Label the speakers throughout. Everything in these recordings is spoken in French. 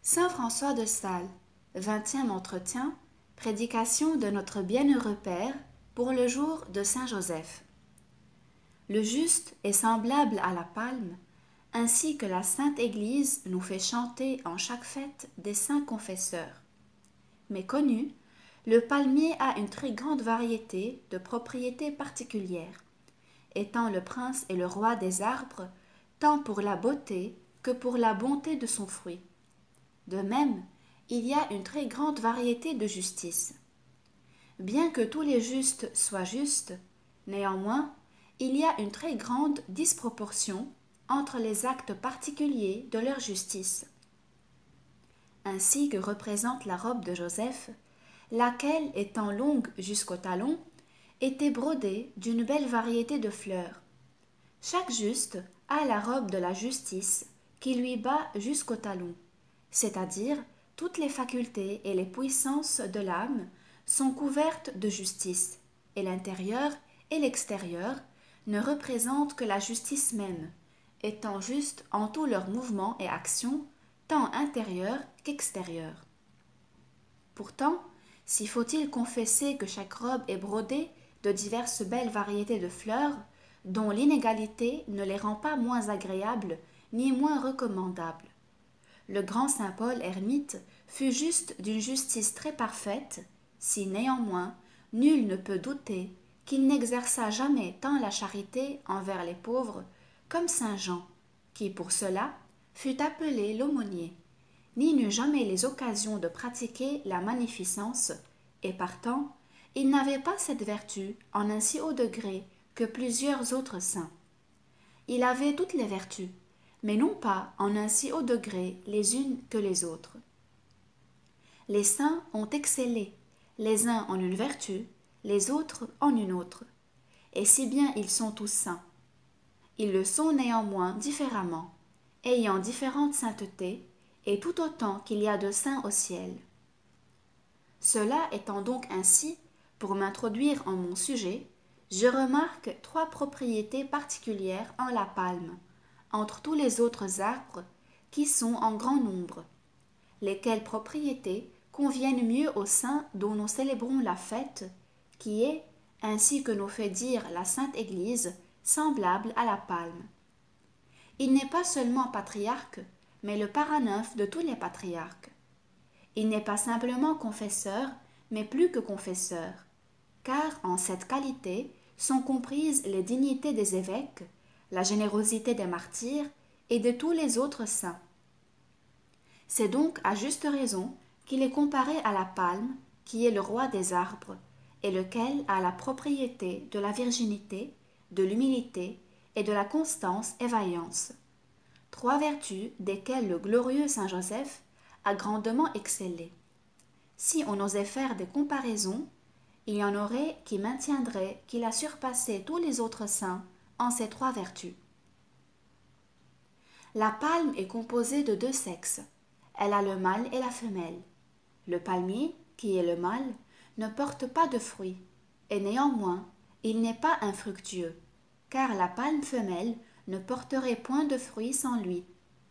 Speaker 1: Saint François de Sales, 20e entretien, prédication de notre bienheureux Père pour le jour de Saint Joseph. Le juste est semblable à la palme, ainsi que la Sainte Église nous fait chanter en chaque fête des saints confesseurs. Mais connu, le palmier a une très grande variété de propriétés particulières, étant le prince et le roi des arbres, tant pour la beauté que pour la bonté de son fruit. De même, il y a une très grande variété de justice. Bien que tous les justes soient justes, néanmoins, il y a une très grande disproportion entre les actes particuliers de leur justice. Ainsi que représente la robe de Joseph, laquelle, étant longue jusqu'au talon, était brodée d'une belle variété de fleurs. Chaque juste a la robe de la justice qui lui bat jusqu'au talon, c'est-à-dire toutes les facultés et les puissances de l'âme sont couvertes de justice, et l'intérieur et l'extérieur ne représentent que la justice même, étant justes en tous leurs mouvements et actions, tant intérieurs qu'extérieurs. Pourtant, s'il faut-il confesser que chaque robe est brodée de diverses belles variétés de fleurs, dont l'inégalité ne les rend pas moins agréables ni moins recommandables. Le grand saint Paul ermite fut juste d'une justice très parfaite, si néanmoins nul ne peut douter qu'il n'exerça jamais tant la charité envers les pauvres comme saint Jean, qui pour cela fut appelé l'aumônier, ni n'eut jamais les occasions de pratiquer la magnificence, et partant, il n'avait pas cette vertu en un si haut degré que plusieurs autres saints. Il avait toutes les vertus, mais non pas en un si haut degré les unes que les autres. Les saints ont excellé, les uns en une vertu, les autres en une autre, et si bien ils sont tous saints. Ils le sont néanmoins différemment, ayant différentes saintetés, et tout autant qu'il y a de saints au ciel. Cela étant donc ainsi, pour m'introduire en mon sujet, je remarque trois propriétés particulières en la palme, entre tous les autres arbres, qui sont en grand nombre, lesquelles propriétés conviennent mieux aux saints dont nous célébrons la fête, qui est, ainsi que nous fait dire la Sainte Église, semblable à la palme. Il n'est pas seulement patriarche, mais le paranymphe de tous les patriarches. Il n'est pas simplement confesseur, mais plus que confesseur, car en cette qualité sont comprises les dignités des évêques, la générosité des martyrs et de tous les autres saints. C'est donc à juste raison qu'il est comparé à la palme, qui est le roi des arbres, et lequel a la propriété de la virginité, de l'humilité et de la constance et vaillance. Trois vertus desquelles le glorieux Saint Joseph a grandement excellé. Si on osait faire des comparaisons, il y en aurait qui maintiendraient qu'il a surpassé tous les autres saints en ces trois vertus. La palme est composée de deux sexes. Elle a le mâle et la femelle. Le palmier, qui est le mâle, ne porte pas de fruits, et néanmoins, il n'est pas infructueux, car la palme femelle ne porterait point de fruits sans lui,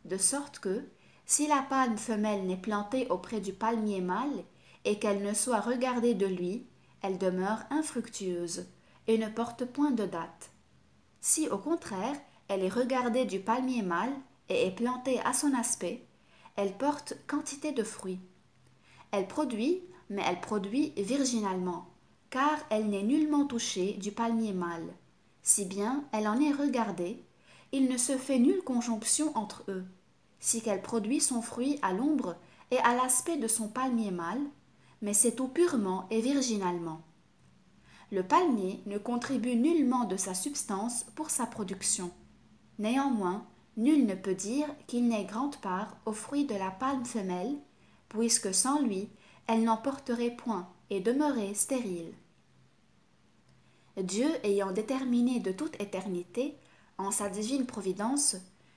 Speaker 1: de sorte que, si la palme femelle n'est plantée auprès du palmier mâle, et qu'elle ne soit regardée de lui, elle demeure infructueuse, et ne porte point de dattes. Si au contraire, elle est regardée du palmier mâle, et est plantée à son aspect, elle porte quantité de fruits. Elle produit, mais elle produit virginalement, car elle n'est nullement touchée du palmier mâle. Si bien elle en est regardée, il ne se fait nulle conjonction entre eux, si qu'elle produit son fruit à l'ombre et à l'aspect de son palmier mâle, mais c'est tout purement et virginalement. Le palmier ne contribue nullement de sa substance pour sa production. Néanmoins, nul ne peut dire qu'il n'ait grande part au fruit de la palme femelle, puisque sans lui, elle n'en porterait point et demeurait stérile. Dieu ayant déterminé de toute éternité, en sa divine providence,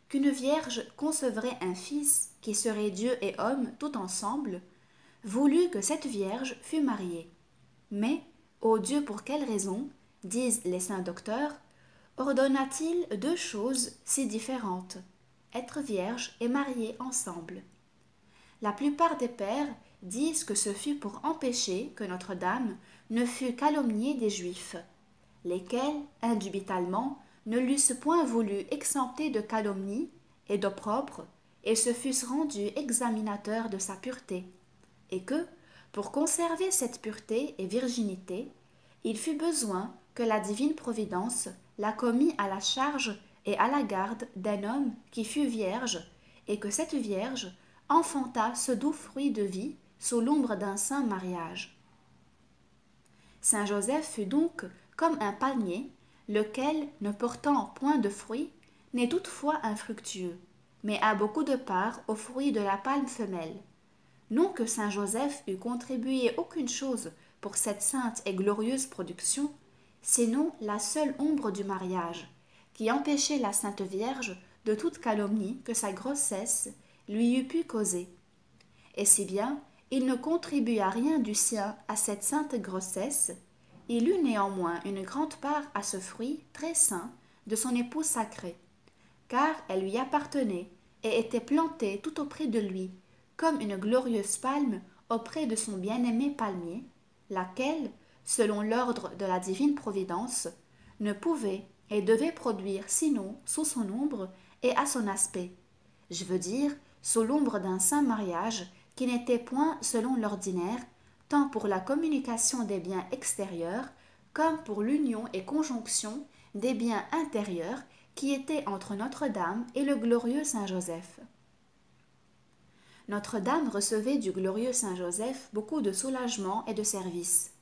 Speaker 1: qu'une vierge concevrait un fils qui serait Dieu et homme tout ensemble, voulut que cette vierge fût mariée. Mais, ô Dieu, pour quelle raison, disent les saints docteurs, ordonna-t-il deux choses si différentes, être vierge et mariée ensemble? La plupart des pères disent que ce fut pour empêcher que Notre-Dame ne fût calomniée des Juifs, lesquels, indubitalement, ne l'eussent point voulu exempter de calomnie et d'opprobre, et se fussent rendus examinateurs de sa pureté, et que, pour conserver cette pureté et virginité, il fut besoin que la divine providence la commit à la charge et à la garde d'un homme qui fut vierge, et que cette vierge enfanta ce doux fruit de vie sous l'ombre d'un saint mariage. Saint Joseph fut donc comme un palmier, lequel, ne portant point de fruits, n'est toutefois infructueux, mais a beaucoup de part au fruit de la palme femelle. Non que saint Joseph eût contribué aucune chose pour cette sainte et glorieuse production, sinon la seule ombre du mariage, qui empêchait la Sainte Vierge de toute calomnie que sa grossesse lui eût pu causer. Et si bien il ne contribua rien du sien à cette sainte grossesse, il eut néanmoins une grande part à ce fruit très saint de son épouse sacrée, car elle lui appartenait et était plantée tout auprès de lui, comme une glorieuse palme auprès de son bien-aimé palmier, laquelle, selon l'ordre de la divine providence, ne pouvait et devait produire sinon sous son ombre et à son aspect, je veux dire sous l'ombre d'un saint mariage qui n'était point selon l'ordinaire, tant pour la communication des biens extérieurs comme pour l'union et conjonction des biens intérieurs qui étaient entre Notre-Dame et le glorieux Saint Joseph. Notre-Dame recevait du glorieux Saint Joseph beaucoup de soulagement et de service,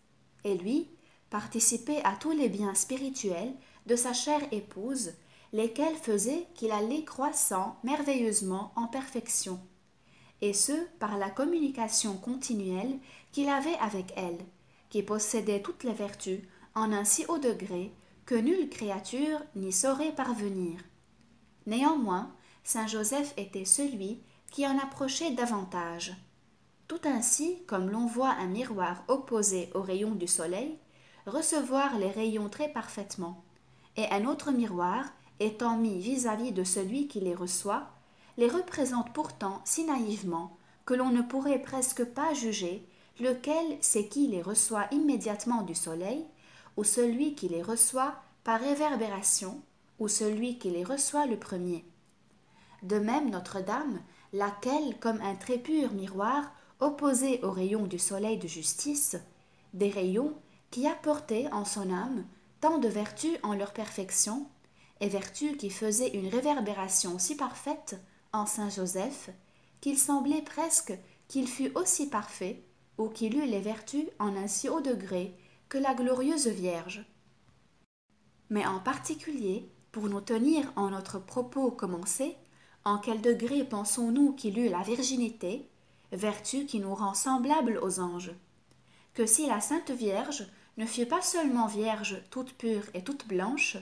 Speaker 1: et lui participait à tous les biens spirituels de sa chère épouse, lesquels faisaient qu'il allait croissant merveilleusement en perfection, et ce par la communication continuelle qu'il avait avec elle, qui possédait toutes les vertus en un si haut degré que nulle créature n'y saurait parvenir. Néanmoins, saint Joseph était celui qui en approchait davantage. Tout ainsi comme l'on voit un miroir opposé aux rayons du soleil recevoir les rayons très parfaitement, et un autre miroir, étant mis vis-à-vis de celui qui les reçoit, les représente pourtant si naïvement que l'on ne pourrait presque pas juger lequel c'est qui les reçoit immédiatement du soleil, ou celui qui les reçoit par réverbération, ou celui qui les reçoit le premier. De même Notre-Dame, laquelle, comme un très pur miroir, opposé aux rayons du soleil de justice, des rayons qui apportaient en son âme tant de vertus en leur perfection, et vertus qui faisaient une réverbération si parfaite en saint Joseph, qu'il semblait presque qu'il fût aussi parfait, ou qu'il eût les vertus en un si haut degré que la glorieuse Vierge. Mais en particulier, pour nous tenir en notre propos commencé, en quel degré pensons-nous qu'il eut la virginité, vertu qui nous rend semblables aux anges? Que si la Sainte Vierge ne fut pas seulement vierge toute pure et toute blanche,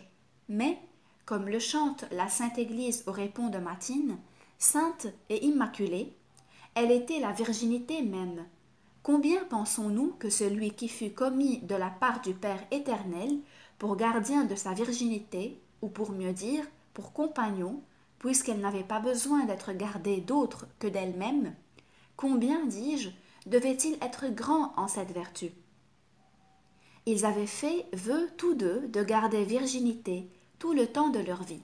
Speaker 1: mais, comme le chante la Sainte Église au répond de Matine, sainte et immaculée, elle était la virginité même. Combien pensons-nous que celui qui fut commis de la part du Père éternel pour gardien de sa virginité, ou pour mieux dire, pour compagnon, puisqu'elle n'avait pas besoin d'être gardée d'autre que d'elle-même, combien, dis-je, devait-il être grand en cette vertu? Ils avaient fait vœu tous deux de garder virginité tout le temps de leur vie.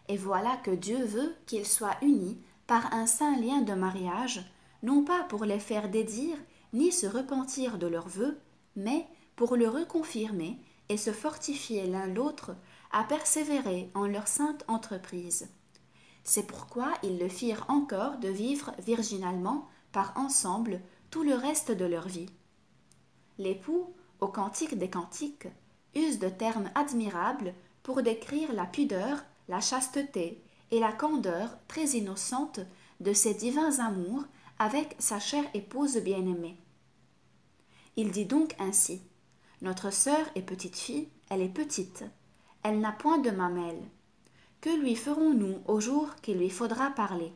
Speaker 1: Et voilà que Dieu veut qu'ils soient unis par un saint lien de mariage, non pas pour les faire dédire ni se repentir de leurs vœux, mais pour le reconfirmer et se fortifier l'un l'autre à persévérer en leur sainte entreprise. C'est pourquoi ils le firent encore de vivre virginalement par ensemble tout le reste de leur vie. L'époux, au Cantique des Cantiques, use de termes admirables pour décrire la pudeur, la chasteté et la candeur très innocente de ses divins amours avec sa chère épouse bien-aimée. Il dit donc ainsi: notre sœur est petite fille, elle est petite, elle n'a point de mamelles. Que lui ferons-nous au jour qu'il lui faudra parler?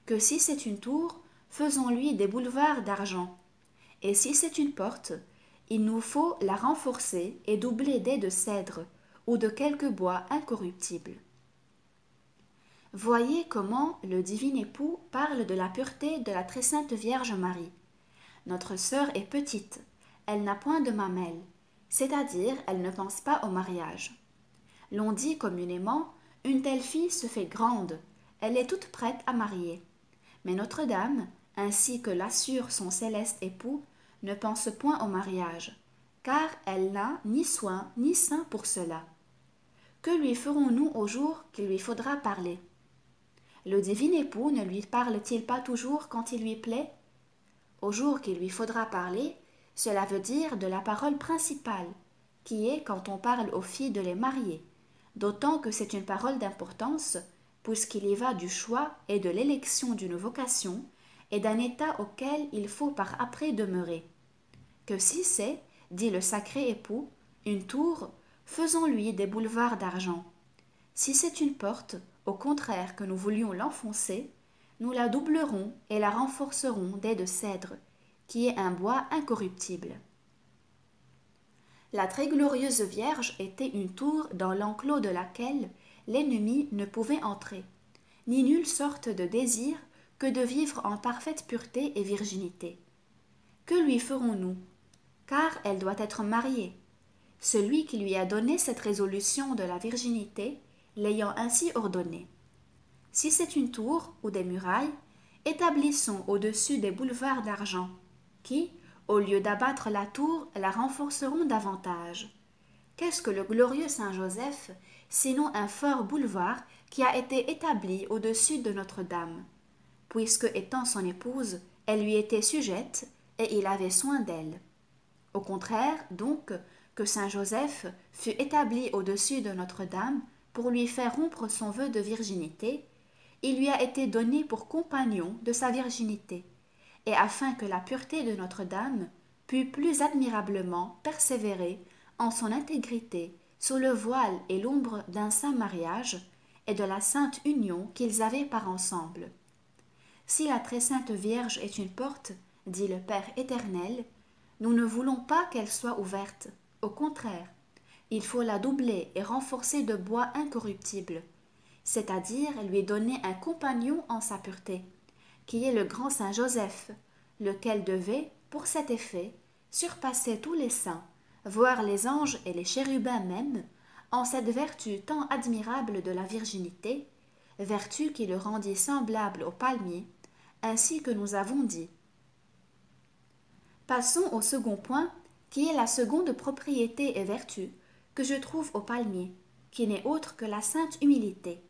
Speaker 1: Que si c'est une tour, faisons-lui des boulevards d'argent. Et si c'est une porte, il nous faut la renforcer et doubler d'ais de cèdre ou de quelque bois incorruptible. Voyez comment le divin époux parle de la pureté de la très sainte Vierge Marie. Notre sœur est petite, elle n'a point de mamelles, c'est-à-dire elle ne pense pas au mariage. L'on dit communément, une telle fille se fait grande, elle est toute prête à marier. Mais Notre-Dame, ainsi que l'assure son céleste époux, ne pense point au mariage, car elle n'a ni soin ni sein pour cela. Que lui ferons-nous au jour qu'il lui faudra parler? Le divin époux ne lui parle-t-il pas toujours quand il lui plaît? Au jour qu'il lui faudra parler, cela veut dire de la parole principale, qui est quand on parle aux filles de les marier, d'autant que c'est une parole d'importance, puisqu'il y va du choix et de l'élection d'une vocation et d'un état auquel il faut par après demeurer. Que si c'est, dit le sacré époux, une tour, faisons-lui des boulevards d'argent. Si c'est une porte, au contraire que nous voulions l'enfoncer, nous la doublerons et la renforcerons d'aies de cèdre, qui est un bois incorruptible. La très glorieuse Vierge était une tour dans l'enclos de laquelle l'ennemi ne pouvait entrer, ni nulle sorte de désir que de vivre en parfaite pureté et virginité. Que lui ferons-nous? Car elle doit être mariée. Celui qui lui a donné cette résolution de la virginité, l'ayant ainsi ordonnée. Si c'est une tour ou des murailles, établissons au-dessus des boulevards d'argent, qui, au lieu d'abattre la tour, la renforceront davantage. Qu'est-ce que le glorieux Saint Joseph, sinon un fort boulevard qui a été établi au-dessus de Notre-Dame, puisque, étant son épouse, elle lui était sujette et il avait soin d'elle. Au contraire, donc, que Saint Joseph fut établi au-dessus de Notre-Dame pour lui faire rompre son vœu de virginité, il lui a été donné pour compagnon de sa virginité, et afin que la pureté de Notre-Dame pût plus admirablement persévérer en son intégrité sous le voile et l'ombre d'un saint mariage et de la sainte union qu'ils avaient par ensemble. Si la très sainte Vierge est une porte, dit le Père éternel, nous ne voulons pas qu'elle soit ouverte. Au contraire, il faut la doubler et renforcer de bois incorruptible, c'est-à-dire lui donner un compagnon en sa pureté, qui est le grand Saint Joseph, lequel devait, pour cet effet, surpasser tous les saints, voire les anges et les chérubins même, en cette vertu tant admirable de la virginité, vertu qui le rendit semblable au palmier, ainsi que nous avons dit. Passons au second point, qui est la seconde propriété et vertu que je trouve au palmier, qui n'est autre que la sainte humilité.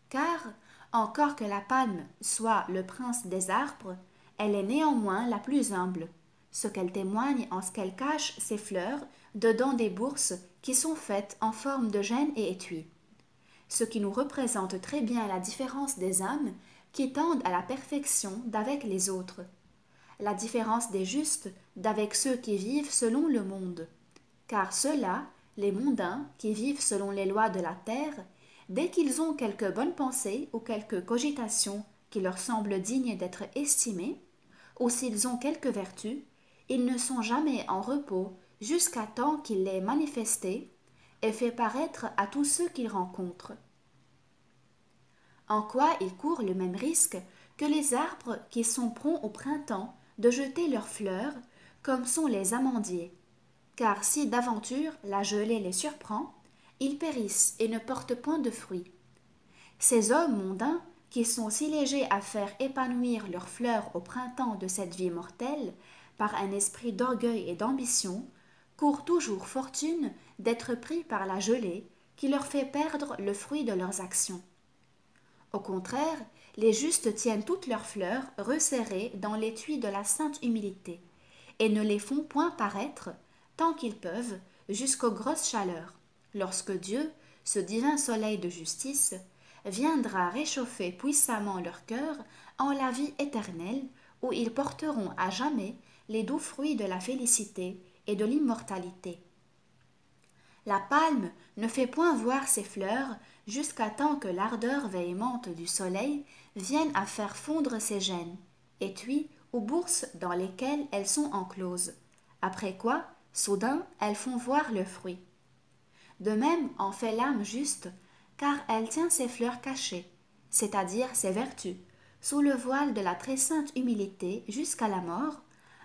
Speaker 1: Car, encore que la palme soit le prince des arbres, elle est néanmoins la plus humble, ce qu'elle témoigne en ce qu'elle cache ses fleurs dedans des bourses qui sont faites en forme de gêne et étui. Ce qui nous représente très bien la différence des âmes qui tendent à la perfection d'avec les autres, la différence des justes d'avec ceux qui vivent selon le monde, car ceux-là, les mondains qui vivent selon les lois de la terre, dès qu'ils ont quelque bonne pensée ou quelque cogitation qui leur semble digne d'être estimée, ou s'ils ont quelque vertu, ils ne sont jamais en repos jusqu'à temps qu'il l'ait manifestée et fait paraître à tous ceux qu'ils rencontrent. En quoi ils courent le même risque que les arbres qui sont prompts au printemps de jeter leurs fleurs, comme sont les amandiers, car si d'aventure la gelée les surprend, ils périssent et ne portent point de fruits. Ces hommes mondains, qui sont si légers à faire épanouir leurs fleurs au printemps de cette vie mortelle, par un esprit d'orgueil et d'ambition, courent toujours fortune d'être pris par la gelée qui leur fait perdre le fruit de leurs actions. Au contraire, les justes tiennent toutes leurs fleurs resserrées dans l'étui de la sainte humilité, et ne les font point paraître, tant qu'ils peuvent, jusqu'aux grosses chaleurs, lorsque Dieu, ce divin soleil de justice, viendra réchauffer puissamment leur cœur en la vie éternelle, où ils porteront à jamais les doux fruits de la félicité et de l'immortalité. La palme ne fait point voir ses fleurs jusqu'à temps que l'ardeur véhémente du soleil vienne à faire fondre ses gènes, étuis ou bourses dans lesquelles elles sont encloses, après quoi, soudain, elles font voir le fruit. De même en fait l'âme juste, car elle tient ses fleurs cachées, c'est-à-dire ses vertus, sous le voile de la très sainte humilité jusqu'à la mort,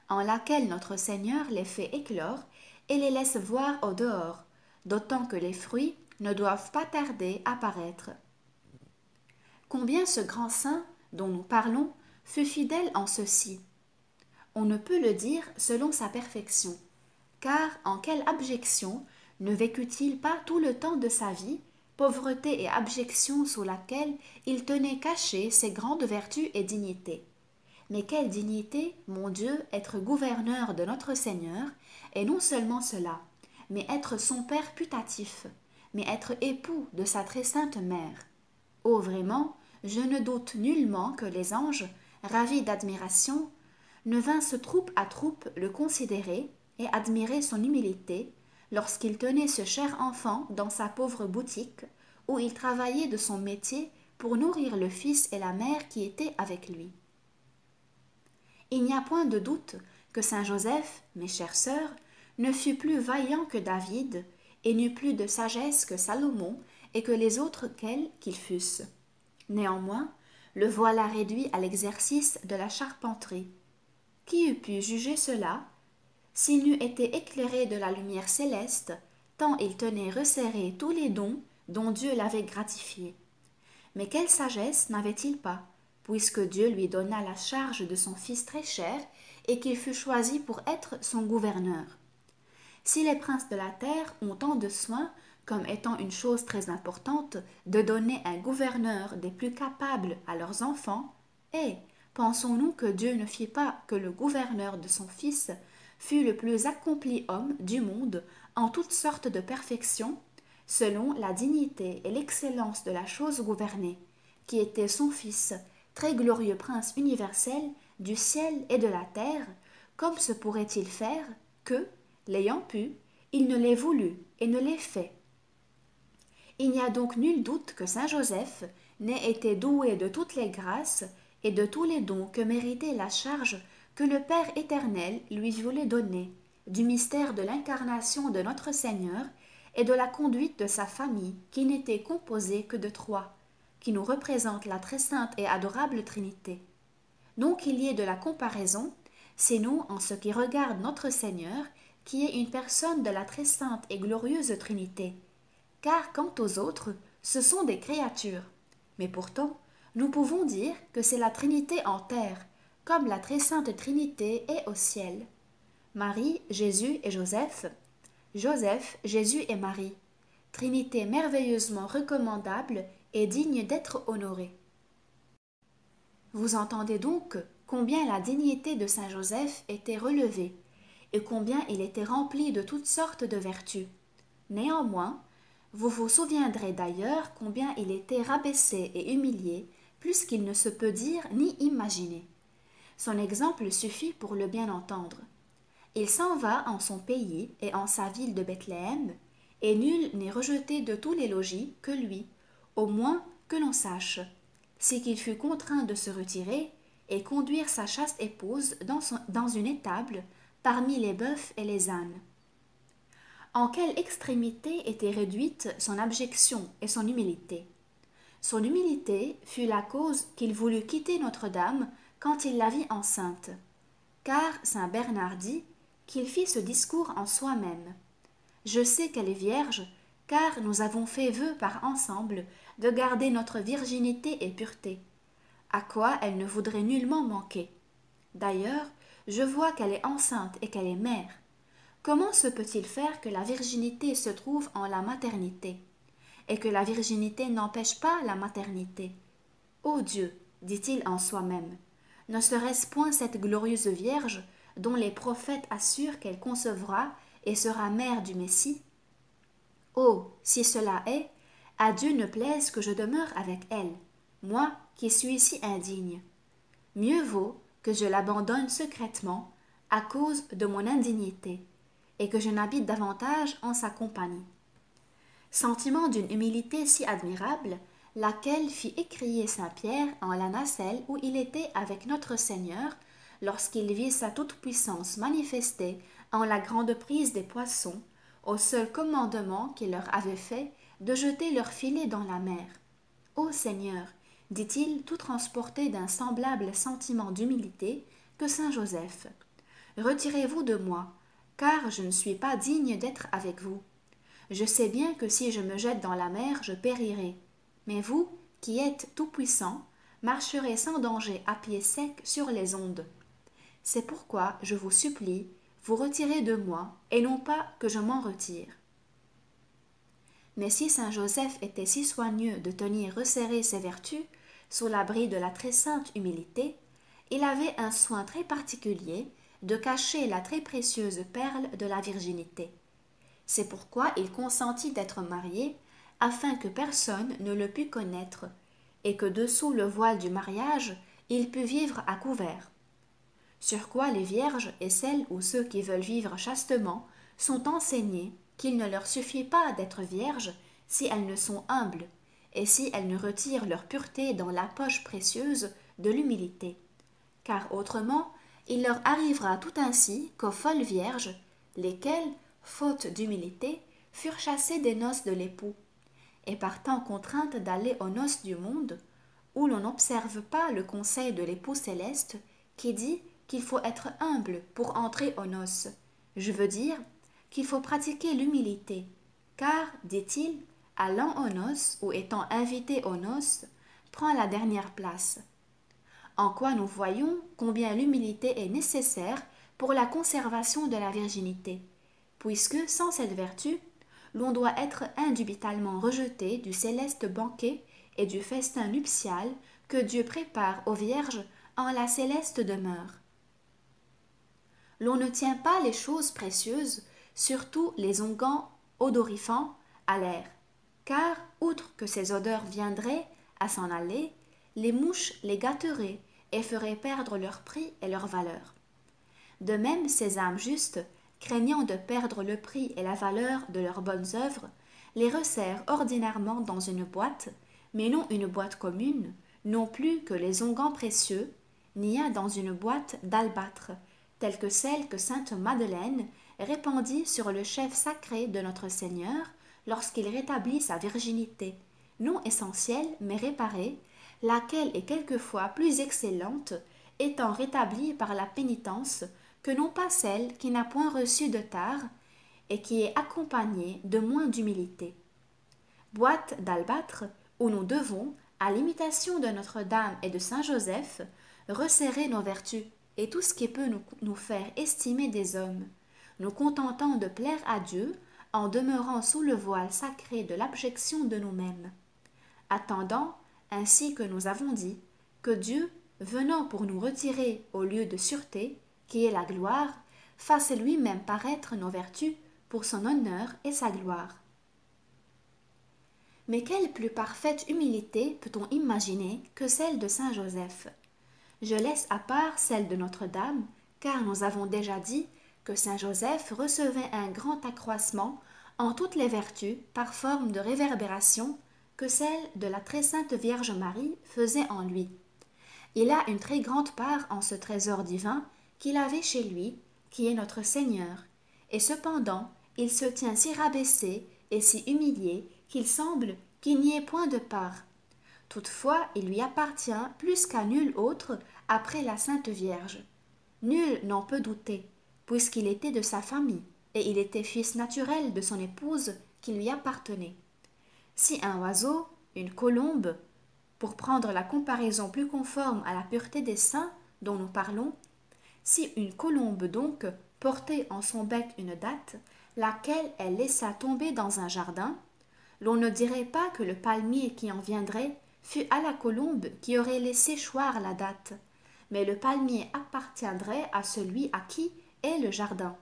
Speaker 1: en laquelle notre Seigneur les fait éclore et les laisse voir au dehors, d'autant que les fruits ne doivent pas tarder à paraître. Combien ce grand saint, dont nous parlons, fut fidèle en ceci. On ne peut le dire selon sa perfection, car en quelle abjection ne vécut-il pas tout le temps de sa vie, pauvreté et abjection sous laquelle il tenait cachées ses grandes vertus et dignités. Mais quelle dignité, mon Dieu, être gouverneur de notre Seigneur, et non seulement cela, mais être son Père putatif, mais être époux de sa très sainte mère. Oh vraiment, je ne doute nullement que les anges, ravis d'admiration, ne vinssent troupe à troupe le considérer et admirer son humilité, lorsqu'il tenait ce cher enfant dans sa pauvre boutique, où il travaillait de son métier pour nourrir le fils et la mère qui étaient avec lui. Il n'y a point de doute que saint Joseph, mes chères sœurs, ne fut plus vaillant que David, et n'eut plus de sagesse que Salomon et que les autres qu'ils fussent. Néanmoins, le voilà réduit à l'exercice de la charpenterie. Qui eût pu juger cela, s'il n'eût été éclairé de la lumière céleste, tant il tenait resserrés tous les dons dont Dieu l'avait gratifié. Mais quelle sagesse n'avait-il pas, puisque Dieu lui donna la charge de son fils très cher et qu'il fut choisi pour être son gouverneur. Si les princes de la terre ont tant de soin, comme étant une chose très importante, de donner un gouverneur des plus capables à leurs enfants, pensons-nous que Dieu ne fit pas que le gouverneur de son fils fût le plus accompli homme du monde en toutes sortes de perfections, selon la dignité et l'excellence de la chose gouvernée, qui était son fils, très glorieux prince universel du ciel et de la terre, comme se pourrait-il faire que, l'ayant pu, il ne l'ait voulu et ne l'ait fait. Il n'y a donc nul doute que saint Joseph n'ait été doué de toutes les grâces et de tous les dons que méritait la charge que le Père éternel lui voulait donner, du mystère de l'incarnation de notre Seigneur et de la conduite de sa famille qui n'était composée que de trois, qui nous représente la très sainte et adorable Trinité. Non qu'il y ait de la comparaison, sinon en ce qui regarde notre Seigneur, qui est une personne de la très sainte et glorieuse Trinité. Car quant aux autres, ce sont des créatures. Mais pourtant, nous pouvons dire que c'est la Trinité en terre, comme la très sainte Trinité est au ciel. Marie, Jésus et Joseph, Joseph, Jésus et Marie. Trinité merveilleusement recommandable et digne d'être honorée. Vous entendez donc combien la dignité de saint Joseph était relevée, et combien il était rempli de toutes sortes de vertus. Néanmoins, vous vous souviendrez d'ailleurs combien il était rabaissé et humilié, plus qu'il ne se peut dire ni imaginer. Son exemple suffit pour le bien entendre. Il s'en va en son pays et en sa ville de Bethléem, et nul n'est rejeté de tous les logis que lui, au moins que l'on sache, c'est qu'il fut contraint de se retirer et conduire sa chaste épouse dans une étable parmi les bœufs et les ânes. En quelle extrémité était réduite son abjection et son humilité. Son humilité fut la cause qu'il voulut quitter Notre-Dame quand il la vit enceinte, car saint Bernard dit qu'il fit ce discours en soi-même. Je sais qu'elle est vierge, car nous avons fait vœu par ensemble de garder notre virginité et pureté, à quoi elle ne voudrait nullement manquer. D'ailleurs, je vois qu'elle est enceinte et qu'elle est mère. Comment se peut-il faire que la virginité se trouve en la maternité, et que la virginité n'empêche pas la maternité? Ô Dieu, dit-il en soi-même, ne serait-ce point cette glorieuse Vierge dont les prophètes assurent qu'elle concevra et sera mère du Messie? Oh, si cela est, à Dieu ne plaise que je demeure avec elle, moi qui suis si indigne. Mieux vaut que je l'abandonne secrètement à cause de mon indignité, et que je n'habite davantage en sa compagnie. Sentiment d'une humilité si admirable, laquelle fit écrier saint Pierre en la nacelle où il était avec notre Seigneur, lorsqu'il vit sa toute-puissance manifestée en la grande prise des poissons, au seul commandement qu'il leur avait fait de jeter leurs filets dans la mer. Ô Seigneur, dit-il, tout transporté d'un semblable sentiment d'humilité que saint Joseph. Retirez-vous de moi, car je ne suis pas digne d'être avec vous. Je sais bien que si je me jette dans la mer, je périrai. Mais vous, qui êtes tout-puissant, marcherez sans danger à pied sec sur les ondes. C'est pourquoi je vous supplie, vous retirez de moi, et non pas que je m'en retire. Mais si saint Joseph était si soigneux de tenir resserrées ses vertus, sous l'abri de la très sainte humilité, il avait un soin très particulier de cacher la très précieuse perle de la virginité. C'est pourquoi il consentit d'être marié, afin que personne ne le pût connaître, et que dessous le voile du mariage, il pût vivre à couvert. Sur quoi les vierges et celles ou ceux qui veulent vivre chastement sont enseignés qu'il ne leur suffit pas d'être vierges si elles ne sont humbles, et si elles ne retirent leur pureté dans la poche précieuse de l'humilité. Car autrement, il leur arrivera tout ainsi qu'aux folles vierges, lesquelles, faute d'humilité, furent chassées des noces de l'époux, et partant contraintes d'aller aux noces du monde, où l'on n'observe pas le conseil de l'époux céleste, qui dit qu'il faut être humble pour entrer aux noces. Je veux dire qu'il faut pratiquer l'humilité, car, dit-il, allant aux noces ou étant invité aux noces, prend la dernière place. En quoi nous voyons combien l'humilité est nécessaire pour la conservation de la virginité, puisque sans cette vertu, l'on doit être indubitablement rejeté du céleste banquet et du festin nuptial que Dieu prépare aux vierges en la céleste demeure. L'on ne tient pas les choses précieuses, surtout les onguents odorifants, à l'air, car, outre que ces odeurs viendraient à s'en aller, les mouches les gâteraient et feraient perdre leur prix et leur valeur. De même, ces âmes justes, craignant de perdre le prix et la valeur de leurs bonnes œuvres, les resserrent ordinairement dans une boîte, mais non une boîte commune, non plus que les onguents précieux, ni dans une boîte d'albâtre, telle que celle que sainte Madeleine répandit sur le chef sacré de notre Seigneur lorsqu'il rétablit sa virginité, non essentielle mais réparée, laquelle est quelquefois plus excellente, étant rétablie par la pénitence, que non pas celle qui n'a point reçu de tare et qui est accompagnée de moins d'humilité. Boîte d'albâtre où nous devons, à l'imitation de Notre-Dame et de saint Joseph, resserrer nos vertus et tout ce qui peut nous faire estimer des hommes, nous contentant de plaire à Dieu en demeurant sous le voile sacré de l'abjection de nous-mêmes, attendant, ainsi que nous avons dit, que Dieu, venant pour nous retirer au lieu de sûreté, qui est la gloire, fasse lui-même paraître nos vertus pour son honneur et sa gloire. Mais quelle plus parfaite humilité peut-on imaginer que celle de saint Joseph? Je laisse à part celle de Notre-Dame, car nous avons déjà dit que saint Joseph recevait un grand accroissement en toutes les vertus par forme de réverbération que celle de la très sainte Vierge Marie faisait en lui. Il a une très grande part en ce trésor divin qu'il avait chez lui, qui est notre Seigneur, et cependant il se tient si rabaissé et si humilié qu'il semble qu'il n'y ait point de part. Toutefois, il lui appartient plus qu'à nul autre après la Sainte Vierge. Nul n'en peut douter, puisqu'il était de sa famille, et il était fils naturel de son épouse qui lui appartenait. Si un oiseau, une colombe, pour prendre la comparaison plus conforme à la pureté des saints dont nous parlons, si une colombe donc portait en son bec une datte, laquelle elle laissa tomber dans un jardin, l'on ne dirait pas que le palmier qui en viendrait fût à la colombe qui aurait laissé choir la datte, mais le palmier appartiendrait à celui à qui est le jardin.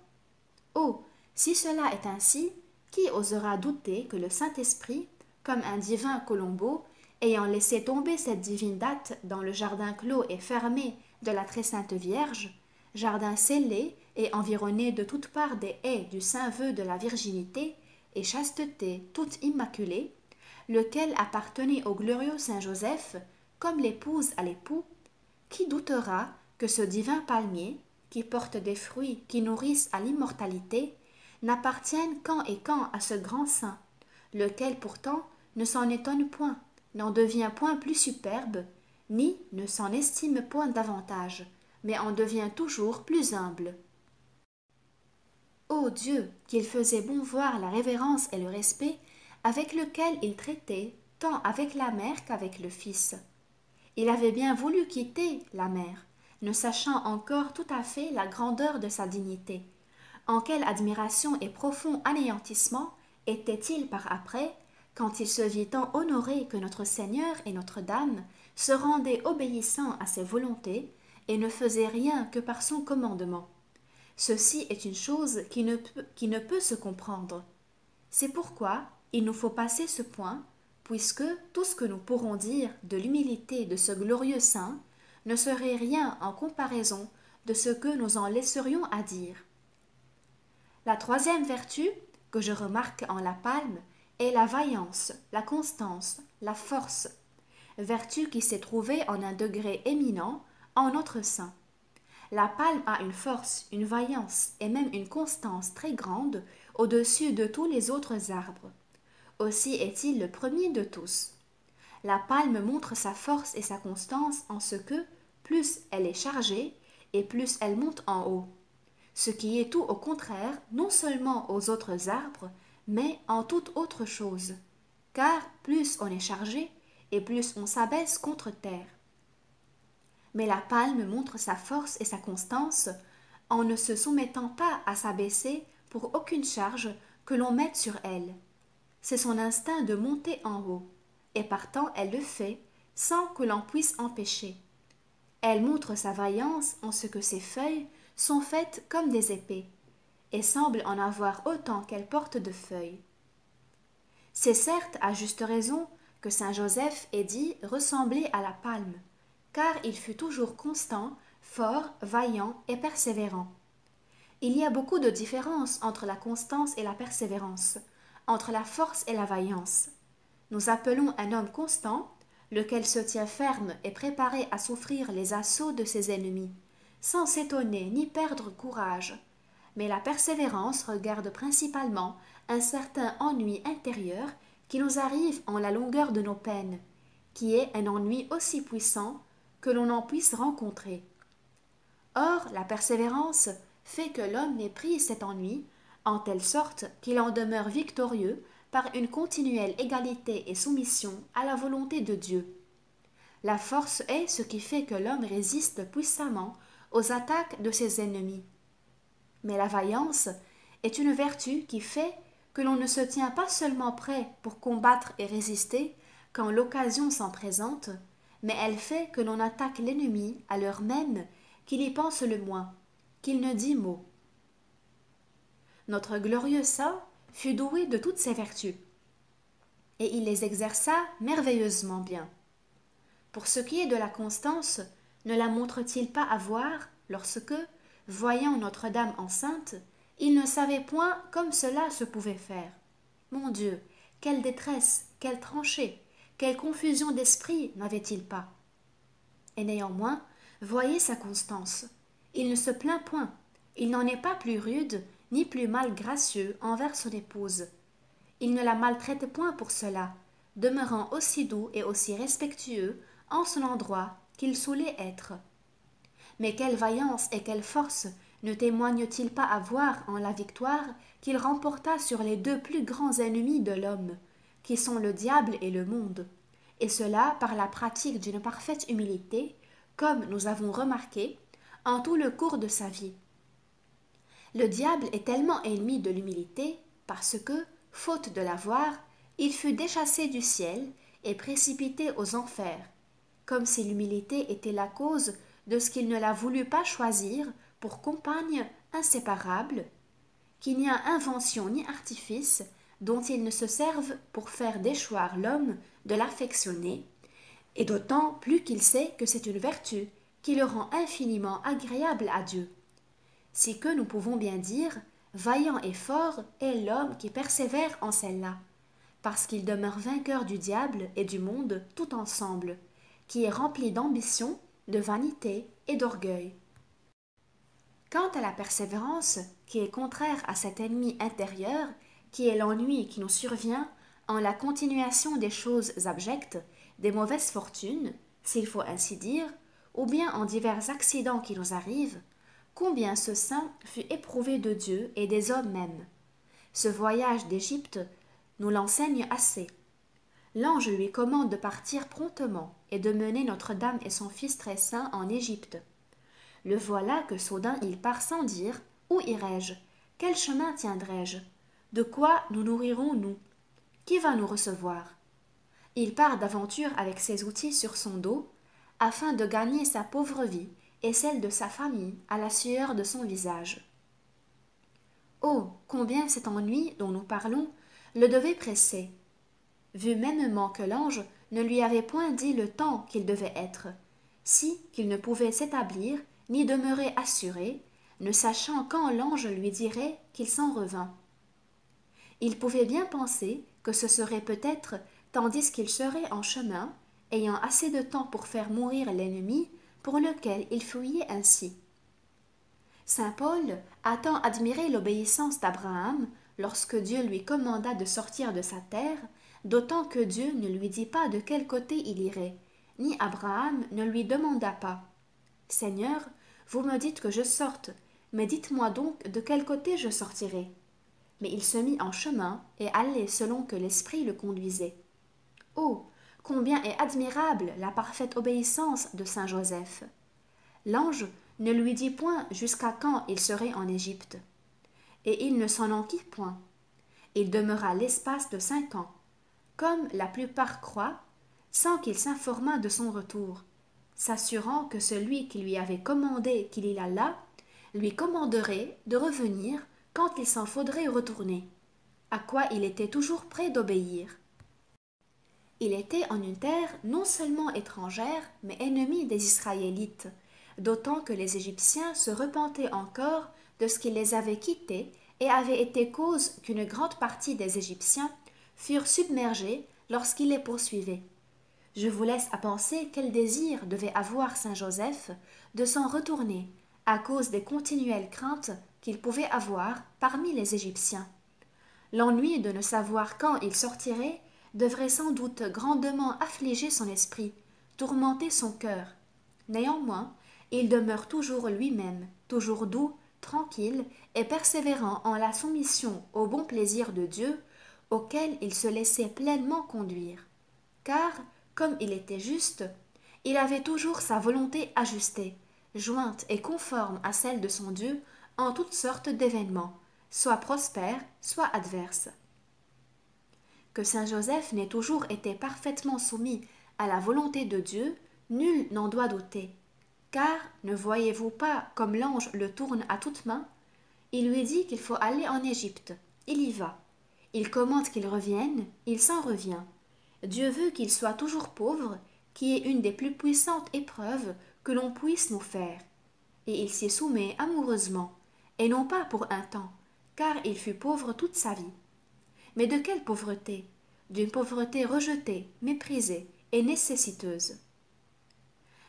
Speaker 1: Oh, si cela est ainsi, qui osera douter que le Saint-Esprit, comme un divin colombo, ayant laissé tomber cette divine datte dans le jardin clos et fermé de la très sainte Vierge, jardin scellé et environné de toutes parts des haies du saint vœu de la virginité et chasteté toute immaculée, lequel appartenait au glorieux saint Joseph, comme l'épouse à l'époux, qui doutera que ce divin palmier, qui porte des fruits qui nourrissent à l'immortalité, n'appartienne quand et quand à ce grand saint, lequel pourtant ne s'en étonne point, n'en devient point plus superbe, ni ne s'en estime point davantage, mais en devient toujours plus humble. Ô Dieu, qu'il faisait bon voir la révérence et le respect avec lequel il traitait tant avec la mère qu'avec le fils. Il avait bien voulu quitter la mère, ne sachant encore tout à fait la grandeur de sa dignité. En quelle admiration et profond anéantissement était-il par après, quand il se vit tant honoré que notre Seigneur et notre Dame se rendaient obéissants à ses volontés et ne faisaient rien que par son commandement. Ceci est une chose qui ne peut se comprendre. C'est pourquoi il nous faut passer ce point, puisque tout ce que nous pourrons dire de l'humilité de ce glorieux saint ne serait rien en comparaison de ce que nous en laisserions à dire. La troisième vertu que je remarque en la palme est la vaillance, la constance, la force, vertu qui s'est trouvée en un degré éminent en notre saint. La palme a une force, une vaillance et même une constance très grande au-dessus de tous les autres arbres. Aussi est-il le premier de tous. La palme montre sa force et sa constance en ce que, plus elle est chargée, et plus elle monte en haut. Ce qui est tout au contraire, non seulement aux autres arbres, mais en toute autre chose. Car plus on est chargé, et plus on s'abaisse contre terre. Mais la palme montre sa force et sa constance en ne se soumettant pas à s'abaisser pour aucune charge que l'on mette sur elle. C'est son instinct de monter en haut, et partant elle le fait sans que l'on puisse empêcher. Elle montre sa vaillance en ce que ses feuilles sont faites comme des épées, et semble en avoir autant qu'elle porte de feuilles. C'est certes à juste raison que saint Joseph est dit ressembler à la palme, car il fut toujours constant, fort, vaillant et persévérant. Il y a beaucoup de différence entre la constance et la persévérance, entre la force et la vaillance. Nous appelons un homme constant, lequel se tient ferme et préparé à souffrir les assauts de ses ennemis, sans s'étonner ni perdre courage. Mais la persévérance regarde principalement un certain ennui intérieur qui nous arrive en la longueur de nos peines, qui est un ennui aussi puissant que l'on en puisse rencontrer. Or, la persévérance fait que l'homme méprise cet ennui, en telle sorte qu'il en demeure victorieux par une continuelle égalité et soumission à la volonté de Dieu. La force est ce qui fait que l'homme résiste puissamment aux attaques de ses ennemis. Mais la vaillance est une vertu qui fait que l'on ne se tient pas seulement prêt pour combattre et résister quand l'occasion s'en présente, mais elle fait que l'on attaque l'ennemi à l'heure même qu'il y pense le moins, qu'il ne dit mot. Notre glorieux saint fut doué de toutes ces vertus, et il les exerça merveilleusement bien. Pour ce qui est de la constance, ne la montre-t-il pas avoir lorsque, voyant Notre-Dame enceinte, il ne savait point comme cela se pouvait faire. Mon Dieu, quelle détresse, quelle tranchée, quelle confusion d'esprit n'avait-il pas? Et néanmoins, voyez sa constance. Il ne se plaint point, il n'en est pas plus rude, ni plus mal gracieux envers son épouse. Il ne la maltraite point pour cela, demeurant aussi doux et aussi respectueux en son endroit qu'il saulait être. Mais quelle vaillance et quelle force ne témoigne-t-il pas avoir en la victoire qu'il remporta sur les deux plus grands ennemis de l'homme, qui sont le diable et le monde, et cela par la pratique d'une parfaite humilité, comme nous avons remarqué, en tout le cours de sa vie. Le diable est tellement ennemi de l'humilité, parce que, faute de l'avoir, il fut déchassé du ciel et précipité aux enfers, comme si l'humilité était la cause de ce qu'il ne la voulut pas choisir pour compagne inséparable, qu'il n'y a invention ni artifice dont il ne se serve pour faire déchoir l'homme de l'affectionner, et d'autant plus qu'il sait que c'est une vertu qui le rend infiniment agréable à Dieu. Si que nous pouvons bien dire, vaillant et fort est l'homme qui persévère en celle-là, parce qu'il demeure vainqueur du diable et du monde tout ensemble, qui est rempli d'ambition, de vanité et d'orgueil. Quant à la persévérance, qui est contraire à cet ennemi intérieur, qui est l'ennui qui nous survient en la continuation des choses abjectes des mauvaises fortunes, s'il faut ainsi dire, ou bien en divers accidents qui nous arrivent, combien ce saint fut éprouvé de Dieu et des hommes même. Ce voyage d'Égypte nous l'enseigne assez. L'ange lui commande de partir promptement et de mener Notre-Dame et son fils très saint en Égypte. Le voilà que soudain il part sans dire « Où irai-je? Quel chemin tiendrai-je? De quoi nous nourrirons-nous? Qui va nous recevoir ?» Il part d'aventure avec ses outils sur son dos, afin de gagner sa pauvre vie et celle de sa famille à la sueur de son visage. Oh, combien cet ennui dont nous parlons le devait presser, vu mêmement que l'ange ne lui avait point dit le temps qu'il devait être, si qu'il ne pouvait s'établir ni demeurer assuré, ne sachant quand l'ange lui dirait qu'il s'en revint. Il pouvait bien penser que ce serait peut-être tandis qu'il serait en chemin, ayant assez de temps pour faire mourir l'ennemi pour lequel il fuyait ainsi. Saint Paul a tant admiré l'obéissance d'Abraham lorsque Dieu lui commanda de sortir de sa terre, d'autant que Dieu ne lui dit pas de quel côté il irait, ni Abraham ne lui demanda pas. « Seigneur, vous me dites que je sorte, mais dites-moi donc de quel côté je sortirai. » Mais il se mit en chemin et allait selon que l'Esprit le conduisait. Oh, combien est admirable la parfaite obéissance de saint Joseph! L'ange ne lui dit point jusqu'à quand il serait en Égypte. Et il ne s'en enquit point. Il demeura l'espace de 5 ans, comme la plupart croient, sans qu'il s'informât de son retour, s'assurant que celui qui lui avait commandé qu'il y allât lui commanderait de revenir quand il s'en faudrait retourner, à quoi il était toujours prêt d'obéir. Il était en une terre non seulement étrangère, mais ennemie des Israélites, d'autant que les Égyptiens se repentaient encore de ce qui les avait quittés et avait été cause qu'une grande partie des Égyptiens furent submergés lorsqu'ils les poursuivaient. Je vous laisse à penser quel désir devait avoir saint Joseph de s'en retourner à cause des continuelles craintes qu'il pouvait avoir parmi les Égyptiens. L'ennui de ne savoir quand il sortirait devrait sans doute grandement affliger son esprit, tourmenter son cœur. Néanmoins, il demeure toujours lui-même, toujours doux, tranquille et persévérant en la soumission au bon plaisir de Dieu, auquel il se laissait pleinement conduire. Car, comme il était juste, il avait toujours sa volonté ajustée, jointe et conforme à celle de son Dieu en toutes sortes d'événements, soit prospères, soit adverses. Que saint Joseph n'ait toujours été parfaitement soumis à la volonté de Dieu, nul n'en doit douter. Car, ne voyez-vous pas comme l'ange le tourne à toute main? Il lui dit qu'il faut aller en Égypte. Il y va. Il commande qu'il revienne, il s'en revient. Dieu veut qu'il soit toujours pauvre, qui est une des plus puissantes épreuves que l'on puisse nous faire. Et il s'y soumet amoureusement, et non pas pour un temps, car il fut pauvre toute sa vie. Mais de quelle pauvreté? D'une pauvreté rejetée, méprisée et nécessiteuse.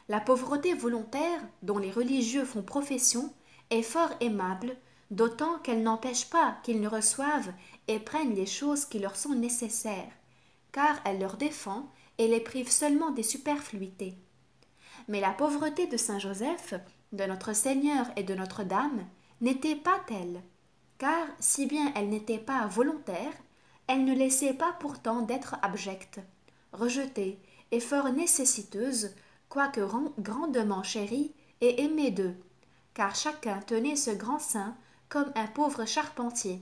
Speaker 1: La pauvreté volontaire, dont les religieux font profession, est fort aimable, d'autant qu'elle n'empêche pas qu'ils ne reçoivent et prennent les choses qui leur sont nécessaires, car elle leur défend et les prive seulement des superfluités. Mais la pauvreté de saint Joseph, de notre Seigneur et de Notre-Dame, n'était pas telle, car si bien elle n'était pas volontaire, elle ne laissait pas pourtant d'être abjecte, rejetée et fort nécessiteuse, quoique grandement chérie et aimée d'eux, car chacun tenait ce grand saint comme un pauvre charpentier,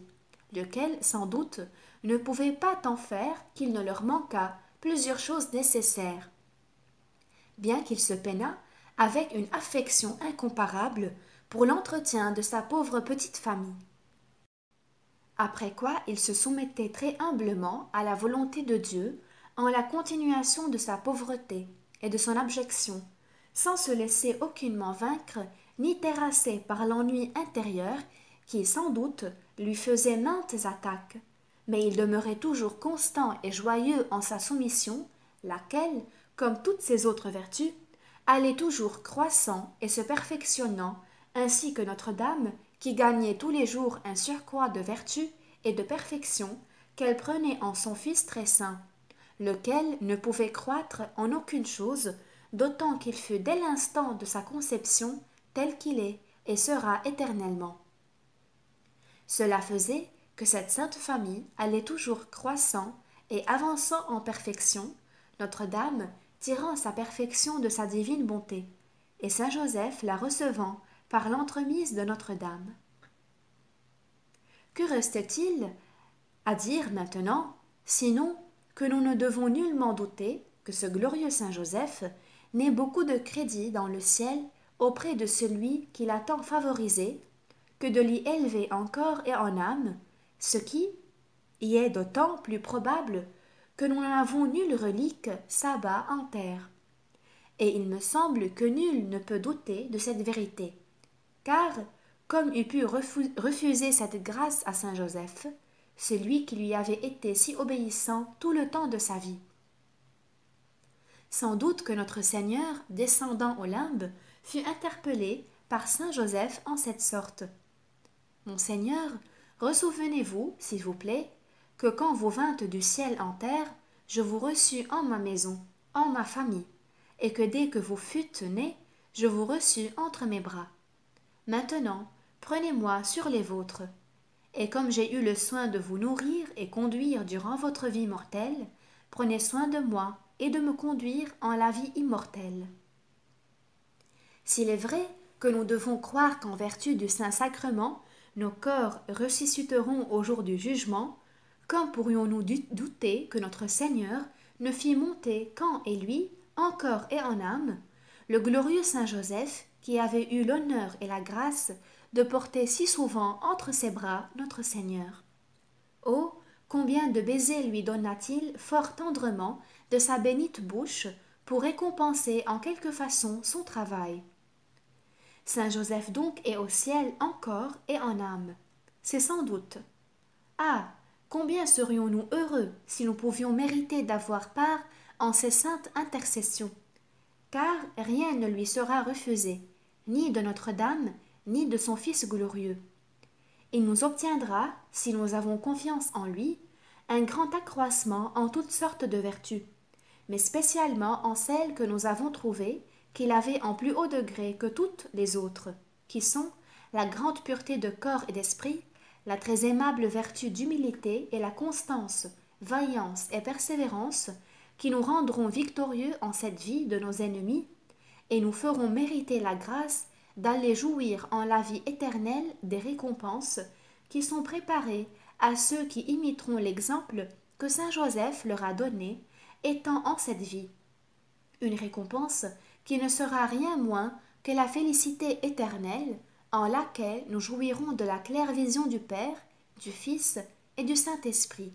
Speaker 1: lequel, sans doute, ne pouvait pas tant faire qu'il ne leur manquât plusieurs choses nécessaires. Bien qu'il se peinât avec une affection incomparable pour l'entretien de sa pauvre petite famille. Après quoi il se soumettait très humblement à la volonté de Dieu en la continuation de sa pauvreté et de son abjection, sans se laisser aucunement vaincre ni terrasser par l'ennui intérieur qui, sans doute, lui faisait maintes attaques, mais il demeurait toujours constant et joyeux en sa soumission, laquelle, comme toutes ses autres vertus, allait toujours croissant et se perfectionnant, ainsi que Notre-Dame, qui gagnait tous les jours un surcroît de vertu et de perfection qu'elle prenait en son Fils très saint, lequel ne pouvait croître en aucune chose, d'autant qu'il fut dès l'instant de sa conception tel qu'il est et sera éternellement. Cela faisait que cette sainte famille allait toujours croissant et avançant en perfection, Notre-Dame tirant sa perfection de sa divine bonté, et saint Joseph la recevant par l'entremise de Notre-Dame. Que reste-t-il à dire maintenant, sinon que nous ne devons nullement douter que ce glorieux saint Joseph n'ait beaucoup de crédit dans le ciel auprès de celui qui l'a tant favorisé, que de l'y élever encore et en âme, ce qui y est d'autant plus probable que nous n'avons nulle relique sabbat en terre. Et il me semble que nul ne peut douter de cette vérité, car, comme eût pu refuser cette grâce à saint Joseph, celui qui lui avait été si obéissant tout le temps de sa vie. Sans doute que notre Seigneur, descendant au limbe, fut interpellé par saint Joseph en cette sorte. Monseigneur, ressouvenez-vous, s'il vous plaît, que quand vous vîntes du ciel en terre, je vous reçus en ma maison, en ma famille, et que dès que vous fûtes né, je vous reçus entre mes bras. Maintenant, prenez-moi sur les vôtres. Et comme j'ai eu le soin de vous nourrir et conduire durant votre vie mortelle, prenez soin de moi et de me conduire en la vie immortelle. S'il est vrai que nous devons croire qu'en vertu du Saint-Sacrement, nos corps ressusciteront au jour du jugement, quand pourrions-nous douter que notre Seigneur ne fit monter qu'en et lui, en corps et en âme, le glorieux saint Joseph, qui avait eu l'honneur et la grâce de porter si souvent entre ses bras notre Seigneur. Oh, combien de baisers lui donna-t-il fort tendrement de sa bénite bouche pour récompenser en quelque façon son travail. Saint Joseph donc est au ciel en corps et en âme. C'est sans doute. Ah, combien serions-nous heureux si nous pouvions mériter d'avoir part en ces saintes intercessions, car rien ne lui sera refusé, ni de Notre-Dame, ni de son Fils glorieux. Il nous obtiendra, si nous avons confiance en lui, un grand accroissement en toutes sortes de vertus, mais spécialement en celles que nous avons trouvées qu'il avait en plus haut degré que toutes les autres, qui sont la grande pureté de corps et d'esprit, la très aimable vertu d'humilité et la constance, vaillance et persévérance, qui nous rendront victorieux en cette vie de nos ennemis, et nous feront mériter la grâce d'aller jouir en la vie éternelle des récompenses qui sont préparées à ceux qui imiteront l'exemple que saint Joseph leur a donné, étant en cette vie. Une récompense qui ne sera rien moins que la félicité éternelle, en laquelle nous jouirons de la claire vision du Père, du Fils et du Saint-Esprit.